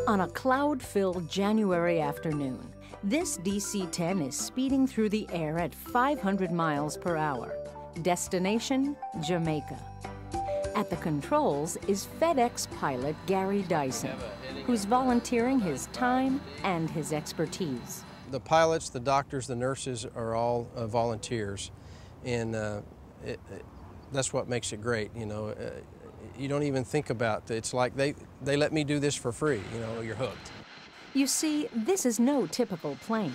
On a cloud-filled January afternoon, this DC-10 is speeding through the air at 500 miles per hour. Destination, Jamaica. At the controls is FedEx pilot Gary Dyson, who's volunteering his time and his expertise. The pilots, the doctors, the nurses are all volunteers, and that's what makes it great. You know, you don't even think about it. It's like they let me do this for free. You know, you're hooked. You see, this is no typical plane.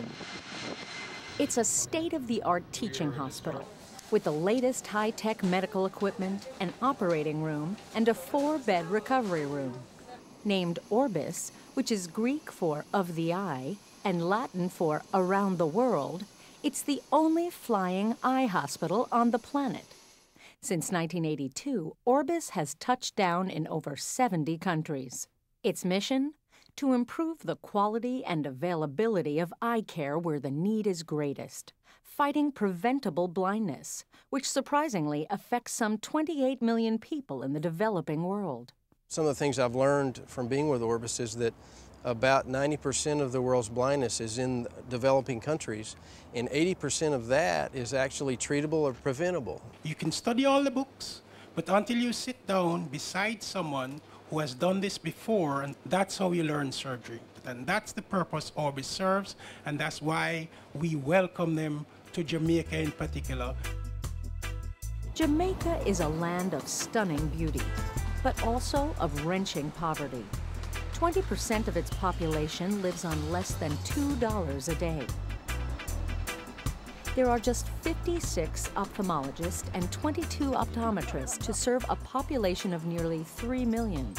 It's a state-of-the-art teaching hospital with the latest high-tech medical equipment, an operating room, and a 4-bed recovery room. Named Orbis, which is Greek for of the eye and Latin for around the world, it's the only flying eye hospital on the planet. Since 1982, Orbis has touched down in over 70 countries. Its mission? To improve the quality and availability of eye care where the need is greatest, fighting preventable blindness, which surprisingly affects some 28 million people in the developing world. Some of the things I've learned from being with Orbis is that about 90% of the world's blindness is in developing countries, and 80% of that is actually treatable or preventable. You can study all the books, but until you sit down beside someone who has done this before, and that's how you learn surgery. And that's the purpose Orbis serves, and that's why we welcome them to Jamaica in particular. Jamaica is a land of stunning beauty, but also of wrenching poverty. 20% of its population lives on less than $2 a day. There are just 56 ophthalmologists and 22 optometrists to serve a population of nearly 3 million.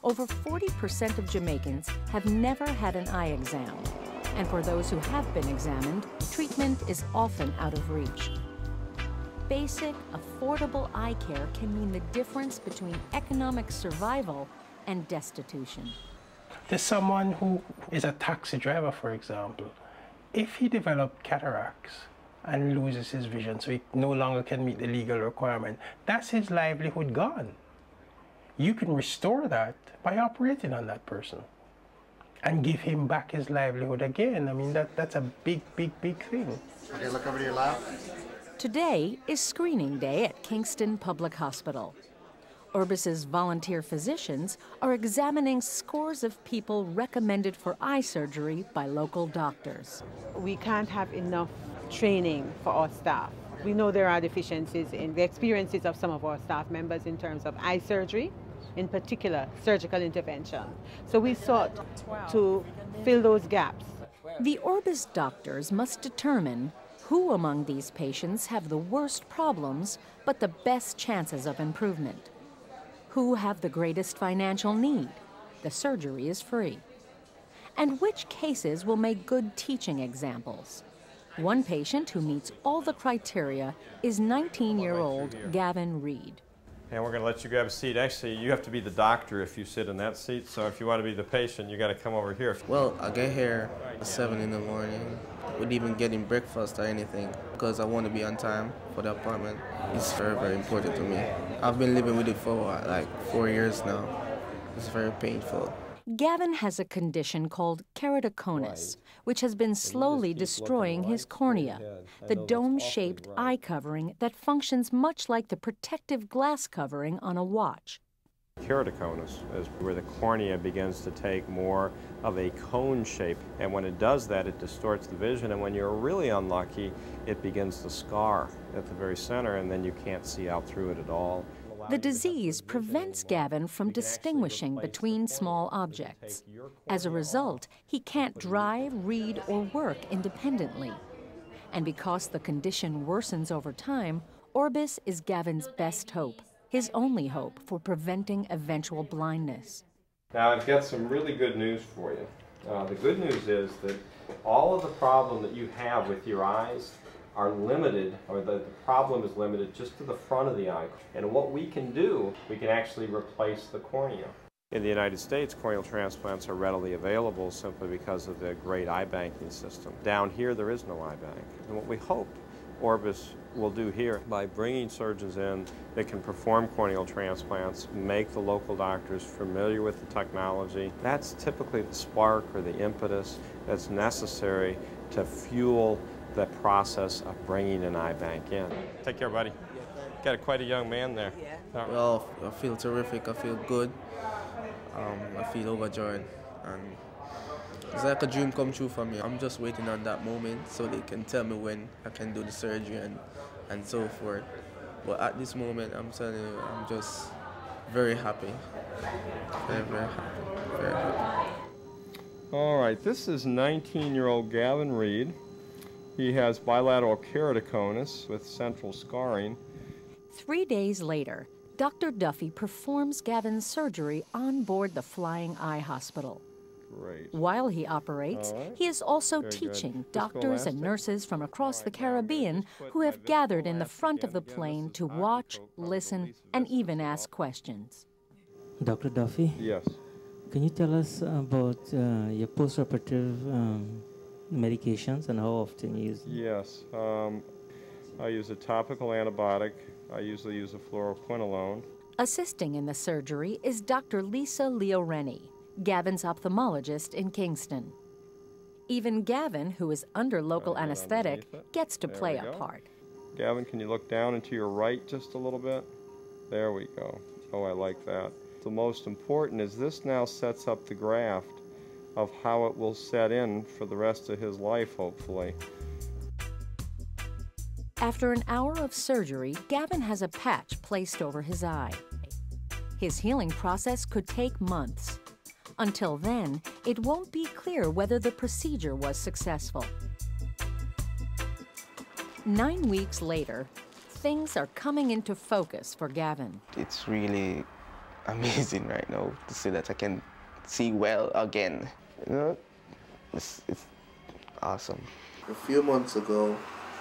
Over 40% of Jamaicans have never had an eye exam, and for those who have been examined, treatment is often out of reach. Basic, affordable eye care can mean the difference between economic survival and destitution. There's someone who is a taxi driver, for example. If he develops cataracts and loses his vision, so he no longer can meet the legal requirement, that's his livelihood gone. You can restore that by operating on that person and give him back his livelihood again. I mean, that's a big, big, big thing. Okay, look over to your left. Today is screening day at Kingston Public Hospital. Orbis's volunteer physicians are examining scores of people recommended for eye surgery by local doctors. We can't have enough training for our staff. We know there are deficiencies in the experiences of some of our staff members in terms of eye surgery, in particular surgical intervention. So we sought to fill those gaps. The Orbis doctors must determine who among these patients have the worst problems but the best chances of improvement. Who have the greatest financial need? The surgery is free. And which cases will make good teaching examples? One patient who meets all the criteria is 19-year-old Gavin Reed. And we're going to let you grab a seat. Actually, you have to be the doctor if you sit in that seat, so if you want to be the patient, you got to come over here. Well, I get here at 7 in the morning, without even getting breakfast or anything, because I want to be on time for the appointment. It's very, very important to me. I've been living with it for like 4 years now. It's very painful. Gavin has a condition called keratoconus, which has been slowly destroying his cornea, the dome-shaped eye covering that functions much like the protective glass covering on a watch. Keratoconus is where the cornea begins to take more of a cone shape, and when it does that, it distorts the vision, and when you're really unlucky, it begins to scar at the very center, and then you can't see out through it at all. The disease prevents Gavin from distinguishing between small objects. As a result, he can't drive, read, or work independently. And because the condition worsens over time, Orbis is Gavin's best hope, his only hope for preventing eventual blindness. Now, I've got some really good news for you. The good news is that all of the problem that you have with your eyes are limited, or the problem is limited just to the front of the eye. And what we can do, we can actually replace the cornea. In the United States, corneal transplants are readily available simply because of the great eye banking system. Down here, there is no eye bank. And what we hope Orbis will do here by bringing surgeons in that can perform corneal transplants, make the local doctors familiar with the technology. That's typically the spark or the impetus that's necessary to fuel the process of bringing an eye bank in. Take care, buddy. Got quite a young man there. Yeah. Well, I feel terrific. I feel good. I feel overjoyed. And it's like a dream come true for me. I'm just waiting on that moment so they can tell me when I can do the surgery and so forth. But at this moment, I'm telling you, I'm just very happy. Very, very happy. Very happy. All right, this is 19-year-old Gavin Reed. He has bilateral keratoconus with central scarring. 3 days later, Dr. Duffy performs Gavin's surgery on board the Flying Eye Hospital. Great. While he operates, he is also teaching doctors and nurses from across the Caribbean who have gathered in the front of the plane to watch, listen, and even ask questions. Dr. Duffy? Yes. Can you tell us about your postoperative medications and how often you use them? Yes. I use a topical antibiotic. I usually use a fluoroquinolone. Assisting in the surgery is Dr. Lisa Leoreni, Gavin's ophthalmologist in Kingston. Even Gavin, who is under local anesthetic, gets to play a part. Gavin, can you look down and to your right just a little bit? There we go. Oh, I like that. The most important is this now sets up the graft of how it will set in for the rest of his life, hopefully. After an hour of surgery, Gavin has a patch placed over his eye. His healing process could take months. Until then, it won't be clear whether the procedure was successful. 9 weeks later, things are coming into focus for Gavin. It's really amazing right now to see that I can see well again. You know, it's awesome. A few months ago,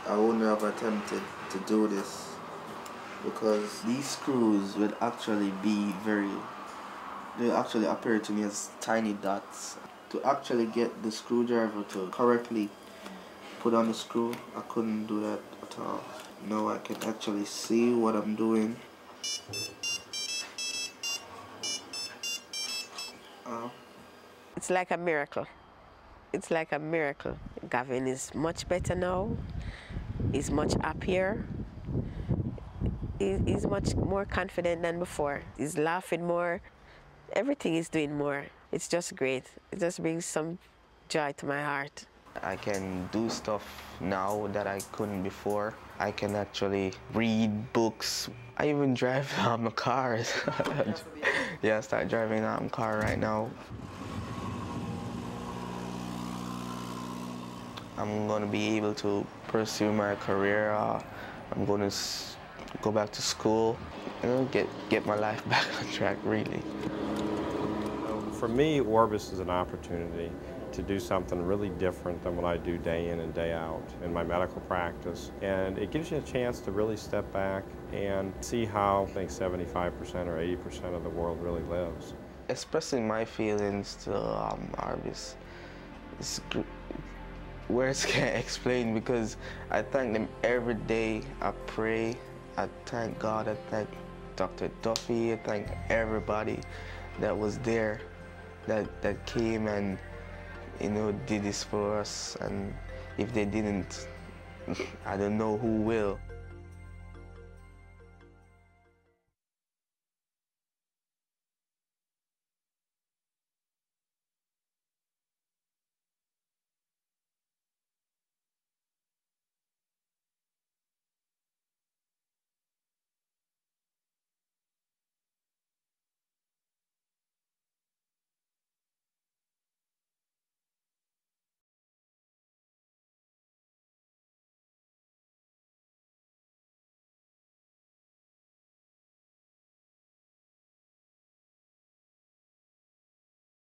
I wouldn't have attempted to do this because these screws would actually be they actually appear to me as tiny dots. To actually get the screwdriver to correctly put on the screw, I couldn't do that at all. Now I can actually see what I'm doing. It's like a miracle. It's like a miracle. Gavin is much better now. He's much happier. He's much more confident than before. He's laughing more. Everything is doing more. It's just great. It just brings some joy to my heart. I can do stuff now that I couldn't before. I can actually read books. I even drive a car. Yeah, I start driving a car right now. I'm going to be able to pursue my career. I'm going to go back to school, you know, get my life back on track, really. For me, Orbis is an opportunity to do something really different than what I do day in and day out in my medical practice. And it gives you a chance to really step back and see how, I think, 75% or 80% of the world really lives. Expressing my feelings to Orbis, words can't explain, because I thank them every day. I pray, I thank God, I thank Dr. Duffy, I thank everybody that was there, that came and, you know, did this for us. And if they didn't, I don't know who will.